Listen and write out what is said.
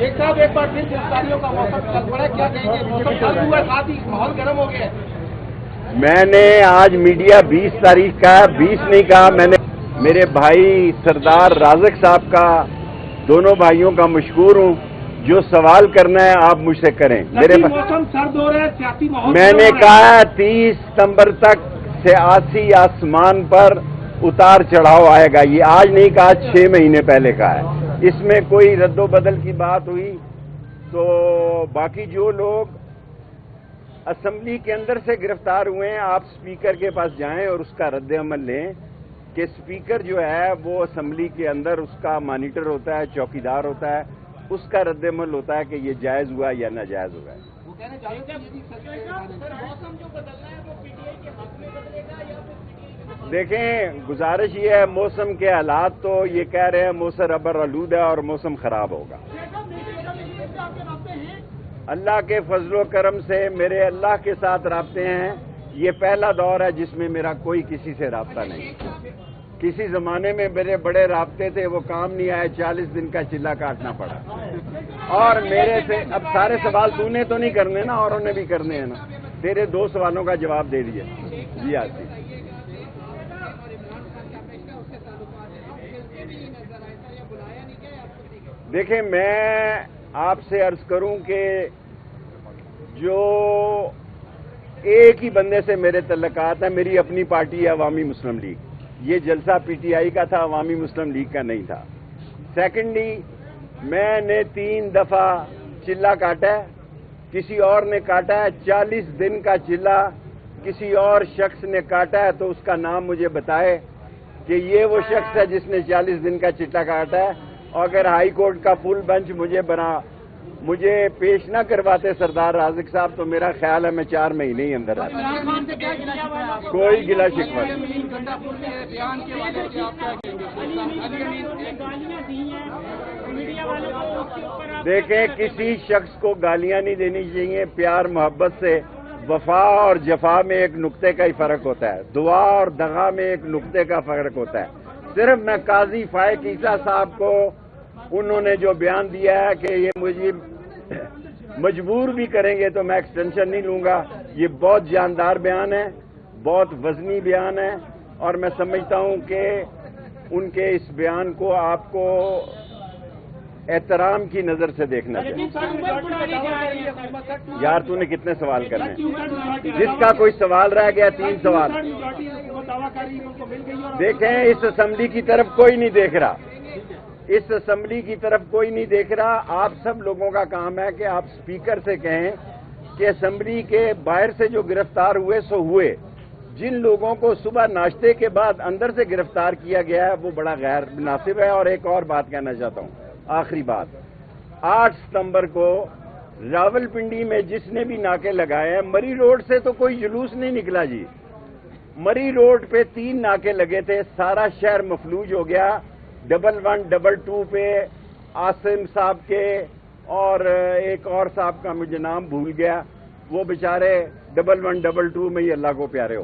एक साहब एक बार फिर गिरफ्तारियों का मौसम चल पड़ा, क्या कहेंगे? मौसम चल हुआ है, साथ ही माहौल गर्म हो गया है। मैंने आज मीडिया 20 तारीख का 20 नहीं कहा, मैंने मेरे भाई सरदार राज़क साहब का, दोनों भाइयों का मशकूर हूँ। जो सवाल करना है आप मुझसे करें। मेरे मौसम सर्द हो रहा है, सियासी माहौल। मैंने कहा 30 सितंबर तक सियासी आसमान पर उतार चढ़ाव आएगा। ये आज नहीं कहा, 6 महीने पहले कहा है। इसमें कोई रद्दोबदल की बात हुई तो बाकी जो लोग असेंबली के अंदर से गिरफ्तार हुए हैं, आप स्पीकर के पास जाएं और उसका रद्द अमल लें कि स्पीकर जो है वो असेंबली के अंदर उसका मॉनिटर होता है, चौकीदार होता है, उसका रद्द अमल होता है कि ये जायज़ हुआ या नाजायज़ हुआ है। वो कहने मौसम जो बदलना है वो पीटीआई के हक में बदलेगा या फिर पीटीआई के? देखें, गुजारिश ये है, मौसम के हालात तो ये कह रहे हैं मौसम अबर आलूद है और मौसम खराब होगा। अल्लाह के फजलो करम से मेरे अल्लाह के साथ राब्ते हैं। ये पहला दौर है जिसमें मेरा कोई किसी से राब्ता नहीं। किसी जमाने में मेरे बड़े राब्ते थे, वो काम नहीं आए, 40 दिन का चिल्ला काटना पड़ा। और मेरे से अब सारे सवाल तूने तो नहीं करने ना, औरों ने भी करने हैं ना। तेरे 2 सवालों का जवाब दे दिए। जी आती देखें, मैं आपसे अर्ज करूं कि जो एक ही बंदे से मेरे तल्लुकात है, मेरी अपनी पार्टी है अवामी मुस्लिम लीग। ये जलसा पीटीआई का था, अवामी मुस्लिम लीग का नहीं था। सेकेंडली, मैंने 3 दफा चिल्ला काटा है, किसी और ने काटा है। 40 दिन का चिल्ला किसी और शख्स ने काटा है तो उसका नाम मुझे बताए कि ये वो शख्स है जिसने 40 दिन का चिल्ला काटा है। और अगर हाई कोर्ट का फुल बेंच मुझे पेश ना करवाते सरदार राज़िक साहब, तो मेरा ख्याल है मैं 4 महीने ही अंदर आता। कोई गिला शिकवा नहीं। देखें, किसी शख्स को गालियां नहीं देनी चाहिए। प्यार मोहब्बत से वफा और जफा में एक नुक्ते का ही फर्क होता है, दुआ और दगा में एक नुक्ते का फर्क होता है। सिर्फ मैं काजी फाइक ईसा साहब को, उन्होंने जो बयान दिया है कि ये मुझे मजबूर भी करेंगे तो मैं एक्सटेंशन नहीं लूंगा, ये बहुत जानदार बयान है, बहुत वजनी बयान है। और मैं समझता हूं कि उनके इस बयान को आपको एहतराम की नजर से देखना चाहिए। यार तूने कितने सवाल करने? जिसका कोई सवाल रह गया, 3 सवाल। देखें, इस असेंबली की तरफ कोई नहीं देख रहा, इस असेंबली की तरफ कोई नहीं देख रहा। आप सब लोगों का काम है कि आप स्पीकर से कहें कि असेंबली के बाहर से जो गिरफ्तार हुए सो हुए। जिन लोगों को सुबह नाश्ते के बाद अंदर से गिरफ्तार किया गया है वो बड़ा गैर मुनासिब है। और एक और बात कहना चाहता हूं, आखिरी बात, 8 सितंबर को रावलपिंडी में जिसने भी नाके लगाए हैं, मरी रोड से तो कोई जुलूस नहीं निकला जी। मरी रोड पे 3 नाके लगे थे, सारा शहर मफलूज हो गया। 11, 22 पे आसिम साहब के और एक और साहब का मुझे नाम भूल गया, वो बेचारे 11, 22 में ही अल्लाह को प्यारे हो